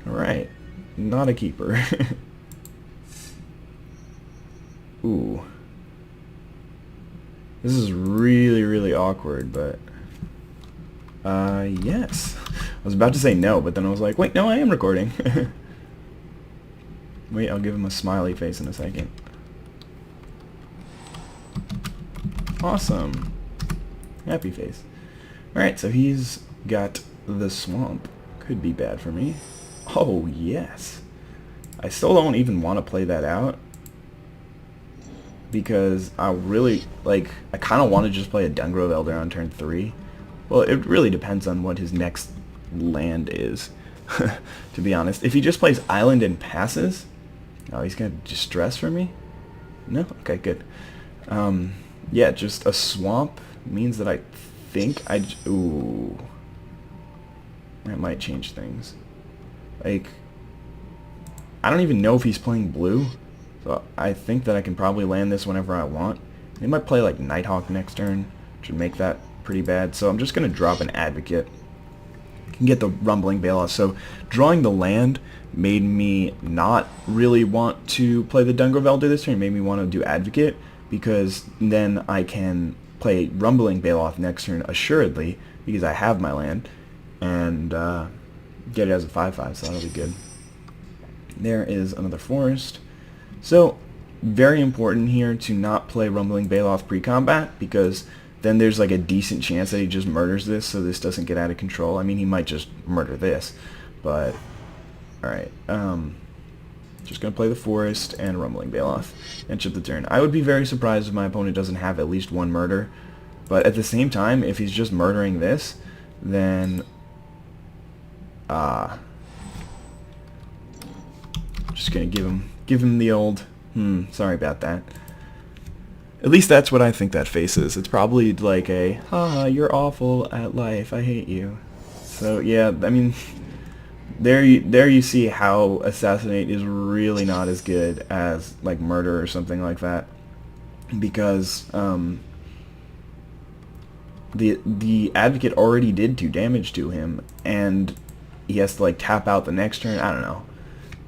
Alright. Not a keeper. Ooh. This is really, really awkward, but... yes. I was about to say no, but then I was like, wait, no, I am recording. Wait, I'll give him a smiley face in a second. Awesome. Happy face. Alright, so he's got the swamp. Could be bad for me. Oh, yes. I still don't even want to play that out. Because I really, like, I kind of want to just play a Dungrove Elder on turn 3. Well, it really depends on what his next land is, to be honest. If he just plays Island and passes... Oh, he's going to distress for me? No? Okay, good. Yeah, just a swamp means that I think ooh. That might change things. Like, I don't even know if he's playing blue, so I think that I can probably land this whenever I want. He might play, like, Nighthawk next turn, which would make that pretty bad, so I'm just going to drop an Advocate. Can get the Rumbling Bailoff. So drawing the land made me not really want to play the Dungrove Elder this turn. It made me want to do Advocate, because then I can play Rumbling Bailoff next turn assuredly, because I have my land, and get it as a 5/5, so that'll be good. There is another forest. So very important here to not play Rumbling Bailoff pre-combat, because then there's like a decent chance that he just murders this, so this doesn't get out of control. I mean, he might just murder this, but alright. Just going to play the forest and Rumbling Bailoff and chip the turn. I would be very surprised if my opponent doesn't have at least one murder, but at the same time, if he's just murdering this, then just going to give him the old, sorry about that. At least that's what I think that face is. It's probably like a, haha, you're awful at life, I hate you. So yeah, I mean, there you see how Assassinate is really not as good as like Murder or something like that, because the Advocate already did 2 damage to him, and he has to like tap out the next turn. I don't know.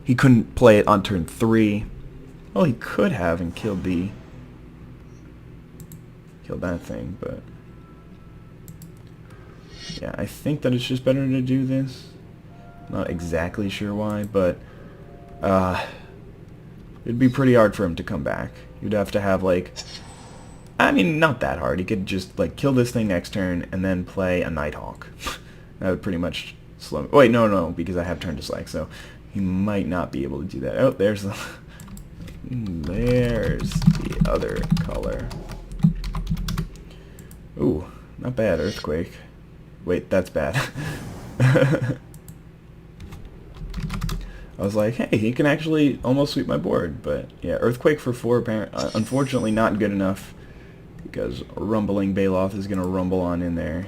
He couldn't play it on turn 3. Well, he could have and killed that thing, but yeah, I think that it's just better to do this. Not exactly sure why, but it'd be pretty hard for him to come back. You'd have to have like, I mean, not that hard. He could just like kill this thing next turn and then play a Nighthawk. That would pretty much slow me. Wait, no, because I have turn dislike, so he might not be able to do that. Oh, there's the other color. Ooh, not bad, Earthquake. Wait, that's bad. I was like, hey, he can actually almost sweep my board, but yeah, Earthquake for 4, unfortunately not good enough, because Rumbling Bailoff is going to rumble on in there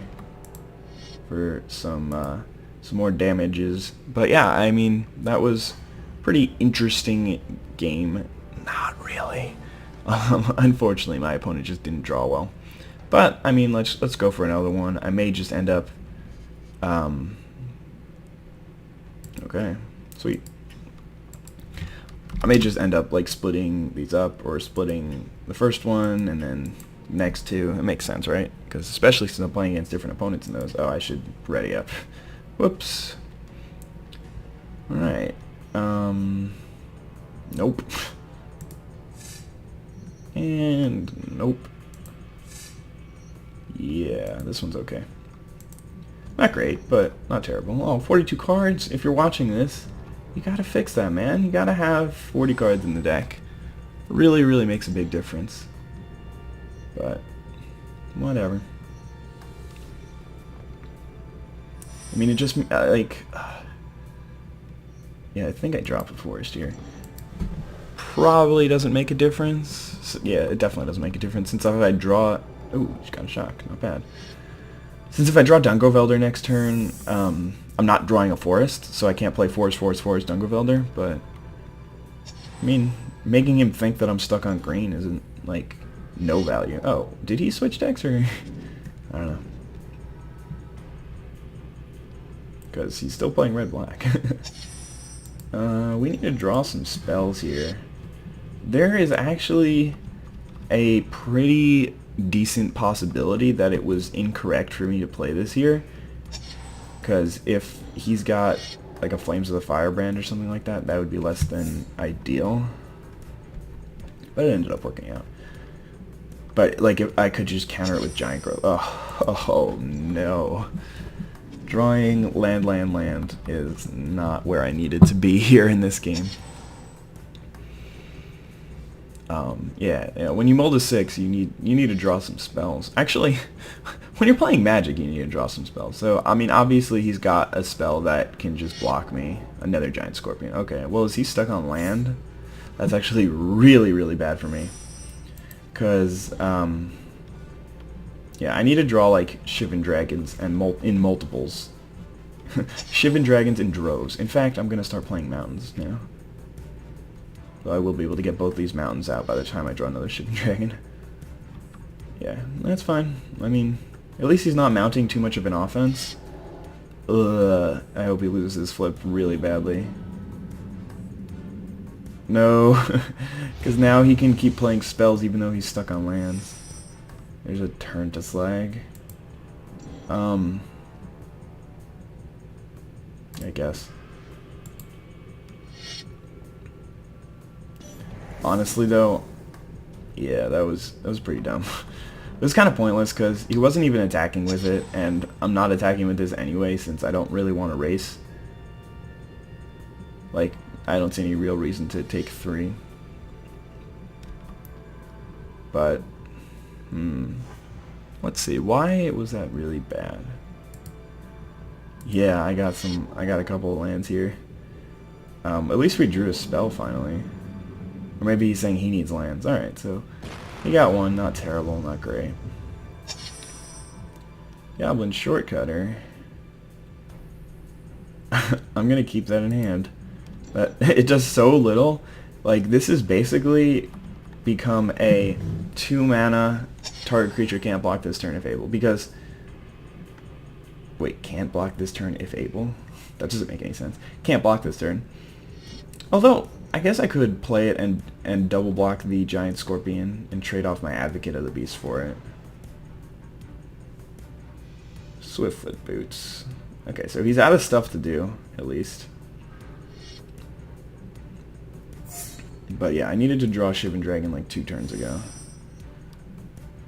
for some more damages. But yeah, I mean, that was pretty interesting game. Not really. Unfortunately, my opponent just didn't draw well. But I mean, let's go for another one. I may just end up. Okay, sweet. I may just end up like splitting these up, or splitting the first one and then next 2. It makes sense, right? Because especially since I'm playing against different opponents in those. Oh, I should ready up. Whoops. All right. Nope. And nope. Yeah, this one's okay. Not great, but not terrible. Oh, 42 cards. If you're watching this, you gotta fix that, man. You gotta have 40 cards in the deck. Really, really makes a big difference. But, whatever. I mean, it just, like... yeah, I think I dropped a forest here. Probably doesn't make a difference. So, yeah, it definitely doesn't make a difference, since if I draw... Ooh, just got a shock. Not bad. Since if I draw Dungrove Elder next turn, I'm not drawing a forest, so I can't play forest, Dungrove Elder, but... I mean, making him think that I'm stuck on green isn't, like, no value. Oh, did he switch decks, or... I don't know. Because he's still playing red-black. We need to draw some spells here. There is actually a pretty decent possibility that it was incorrect for me to play this here. Because if he's got like a Flames of the Firebrand or something like that, that would be less than ideal. But it ended up working out. But like if I could just counter it with Giant Growth. Oh no. Drawing land is not where I needed to be here in this game. Yeah, when you mold a 6, you need to draw some spells. Actually, when you're playing Magic, you need to draw some spells. So, I mean, obviously he's got a spell that can just block me. Another Giant Scorpion. Okay, well, is he stuck on land? That's actually really, really bad for me. Because, yeah, I need to draw, like, Shivan Dragons and in multiples. Shivan Dragons in droves. In fact, I'm going to start playing Mountains now. So I will be able to get both these mountains out by the time I draw another Shivan Dragon. Yeah, that's fine. I mean, at least he's not mounting too much of an offense. Ugh, I hope he loses his flip really badly. No, because now he can keep playing spells even though he's stuck on lands. There's a turn to slag. I guess. Honestly though, yeah, that was pretty dumb. It was kind of pointless because he wasn't even attacking with it, and I'm not attacking with this anyway since I don't really want to race. Like, I don't see any real reason to take 3. But, let's see, why was that really bad? Yeah, I got a couple of lands here. At least we drew a spell finally. Or maybe he's saying he needs lands. Alright, so he got one. Not terrible, not great. Goblin Shortcutter. I'm going to keep that in hand. But it does so little. Like, this has basically become a 2-mana target creature can't block this turn if able. Because, wait, can't block this turn if able? That doesn't make any sense. Can't block this turn. Although, I guess I could play it and double block the Giant Scorpion and trade off my Advocate of the Beast for it. Swiftfoot Boots. Okay, so he's out of stuff to do, at least. But yeah, I needed to draw Shivan Dragon like 2 turns ago.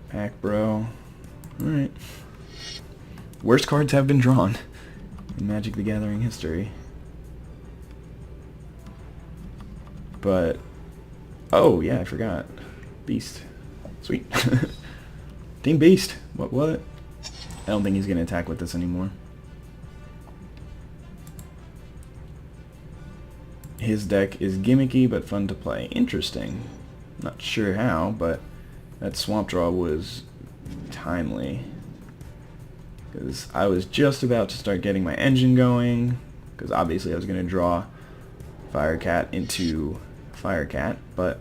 Pack Bro. Alright. Worst cards have been drawn in Magic the Gathering history. But, oh yeah, I forgot. Beast. Sweet. Team Beast. What? I don't think he's going to attack with this anymore. His deck is gimmicky but fun to play. Interesting. Not sure how, but that Swamp Draw was timely. Because I was just about to start getting my engine going. Because obviously I was going to draw Firecat into Firecat, but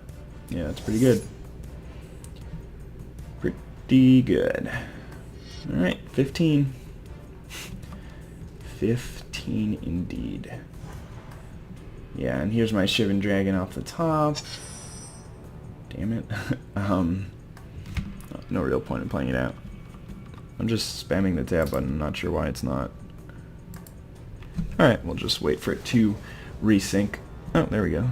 yeah, that's pretty good. Pretty good. Alright, 15. 15 indeed. Yeah, and here's my Shivan Dragon off the top. Damn it. No real point in playing it out. I'm just spamming the tab button, not sure why it's not. Alright, we'll just wait for it to resync. Oh, there we go.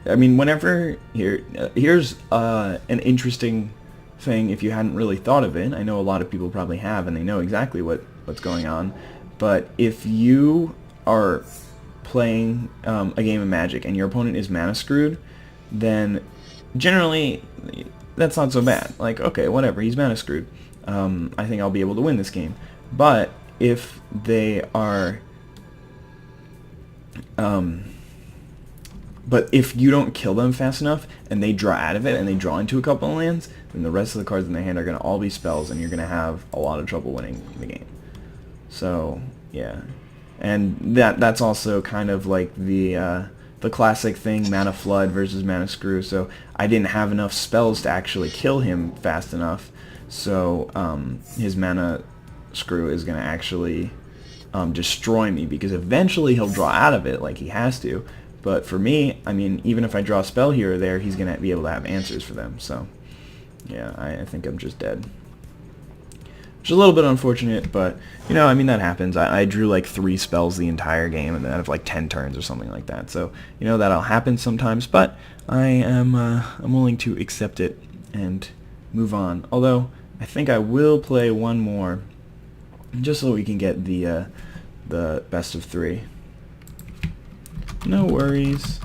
I mean, whenever here's an interesting thing if you hadn't really thought of it. I know a lot of people probably have, and they know exactly what's going on. But if you are playing a game of Magic and your opponent is mana screwed, then generally that's not so bad. Like, okay, whatever, he's mana screwed. I think I'll be able to win this game. But if they are but if you don't kill them fast enough and they draw out of it and they draw into a couple of lands, then the rest of the cards in their hand are going to all be spells and you're going to have a lot of trouble winning the game. So, yeah. And that's also kind of like the classic thing, mana flood versus mana screw. So I didn't have enough spells to actually kill him fast enough. So his mana screw is going to actually destroy me, because eventually he'll draw out of it like he has to. But for me, I mean, even if I draw a spell here or there, he's going to be able to have answers for them. So, yeah, I think I'm just dead. Which is a little bit unfortunate, but, you know, I mean, that happens. I drew like 3 spells the entire game, and then out of like 10 turns or something like that. So, you know, that'll happen sometimes, but I'm willing to accept it and move on. Although, I think I will play one more, just so we can get the best of 3. No worries.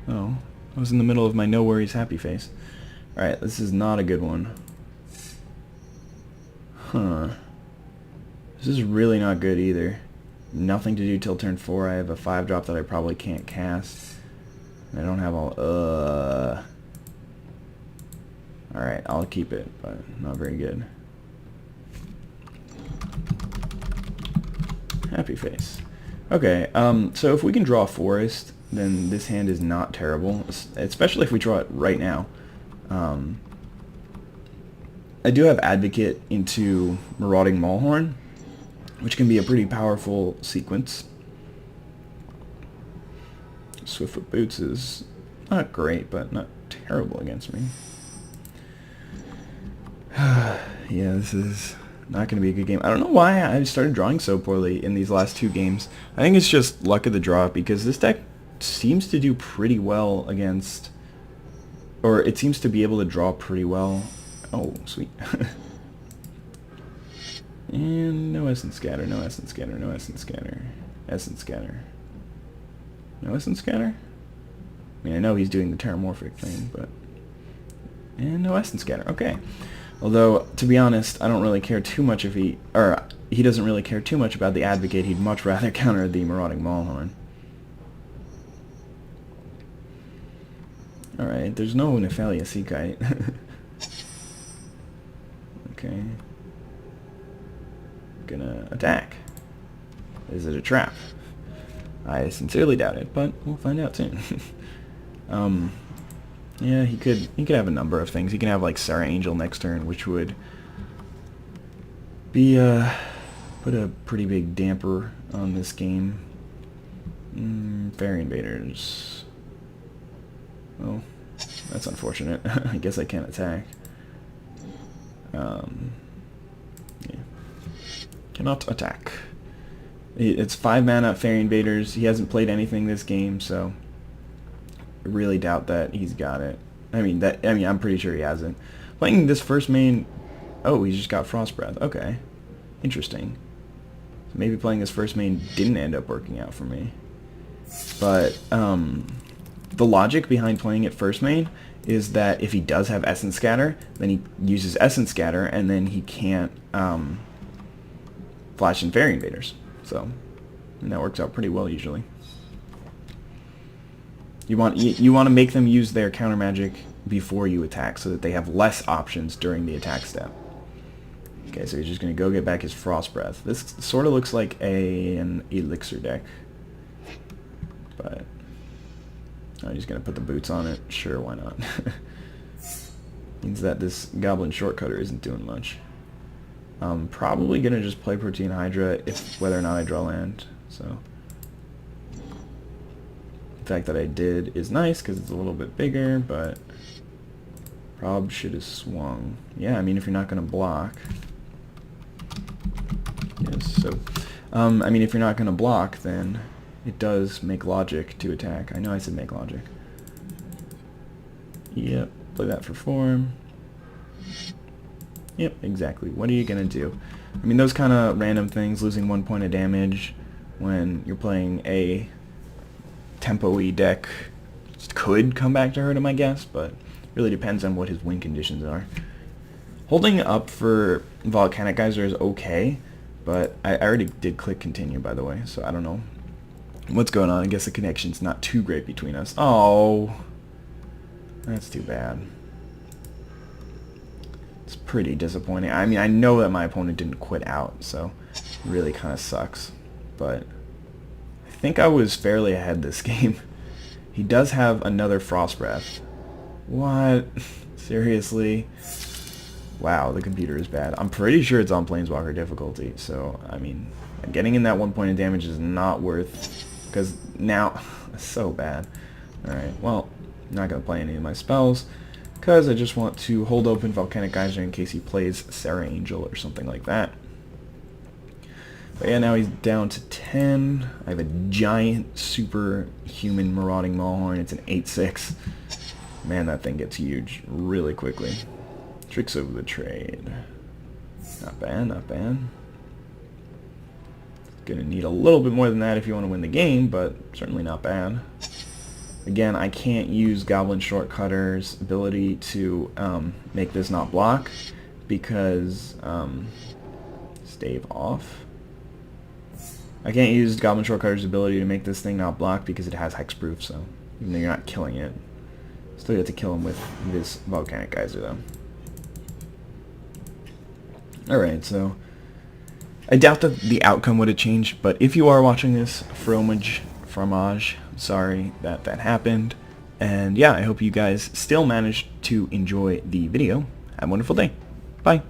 Oh, I was in the middle of my no worries happy face. Alright, this is not a good one. Huh. This is really not good either. Nothing to do till turn 4. I have a 5-drop that I probably can't cast. I don't have all... Alright, I'll keep it, but not very good. Happy face. Okay, so if we can draw a forest, then this hand is not terrible, especially if we draw it right now. I do have Advocate into Marauding Maulhorn, which can be a pretty powerful sequence. Swiftfoot Boots is not great, but not terrible against me. Yeah, this is not going to be a good game. I don't know why I started drawing so poorly in these last 2 games. I think it's just luck of the draw, because this deck seems to do pretty well against... Or it seems to be able to draw pretty well. Oh, sweet. And no Essence Scatter, no Essence Scatter, no Essence Scatter. Essence Scatter. No Essence Scatter? I mean, I know he's doing the Terramorphic thing, but... And no Essence Scatter, okay. Although, to be honest, I don't really care too much if he... Or, he doesn't really care too much about the Advocate. He'd much rather counter the Marauding Maulhorn. Alright, there's no Nephalia Seakite. Okay. Gonna attack. Is it a trap? I sincerely doubt it, but we'll find out soon. Yeah, he could have a number of things. He can have like Sarah Angel next turn, which would be put a pretty big damper on this game. Fairy Invaders. Oh, that's unfortunate. I guess I can't attack. Yeah. Cannot attack. It's 5 mana Fairy Invaders. He hasn't played anything this game, so I really doubt that he's got it. I mean, I'm pretty sure he hasn't. Playing this first main... Oh, he's just got Frost Breath. Okay. Interesting. So maybe playing this first main didn't end up working out for me. But, the logic behind playing it first main is that if he does have Essence Scatter, then he uses Essence Scatter, and then he can't, flash in Fairy Invaders. So, and that works out pretty well usually. You want to make them use their counter magic before you attack, so that they have less options during the attack step. Okay, so he's just going to go get back his Frost Breath. This sort of looks like an Elixir deck, but I'm just going to put the boots on it. Sure, why not? Means that this Goblin Shortcutter isn't doing much. I'm probably going to just play Protean Hydra whether or not I draw land. So the fact that I did is nice because it's a little bit bigger, but prob should have swung. Yeah, I mean, if you're not going to block. Yes, so I mean, if you're not going to block, then it does make logic to attack. I know I said make logic. Yep, play that for form. Yep, exactly. What are you going to do? I mean, those kind of random things, losing 1 point of damage when you're playing a tempo-y deck could come back to hurt him, I guess, but really depends on what his win conditions are. Holding up for Volcanic Geyser is okay, but I already did click continue, by the way, so I don't know what's going on. I guess the connection's not too great between us. Oh, that's too bad. It's pretty disappointing. I mean, I know that my opponent didn't quit out, so it really kind of sucks. But I think I was fairly ahead this game. He does have another Frost Breath. What? Seriously? Wow, the computer is bad. I'm pretty sure it's on Planeswalker difficulty, so, I mean, getting in that 1 point of damage is not worth, because now, it's so bad. Alright, well, I'm not going to play any of my spells, because I just want to hold open Volcanic Geyser in case he plays Sarah Angel or something like that. But yeah, now he's down to 10. I have a giant superhuman Marauding Maulhorn. It's an 8/6. Man, that thing gets huge really quickly. Tricks over the trade. Not bad, not bad. Gonna need a little bit more than that if you want to win the game, but certainly not bad. Again, I can't use Goblin Shortcutter's ability to make this not block because stave off. I can't use Goblin Shortcutter's ability to make this thing not block because it has hexproof, so even though you're not killing it, still get to kill him with this Volcanic Geyser though. Alright, so I doubt that the outcome would have changed, but if you are watching this, fromage, sorry that happened. And yeah, I hope you guys still managed to enjoy the video. Have a wonderful day. Bye.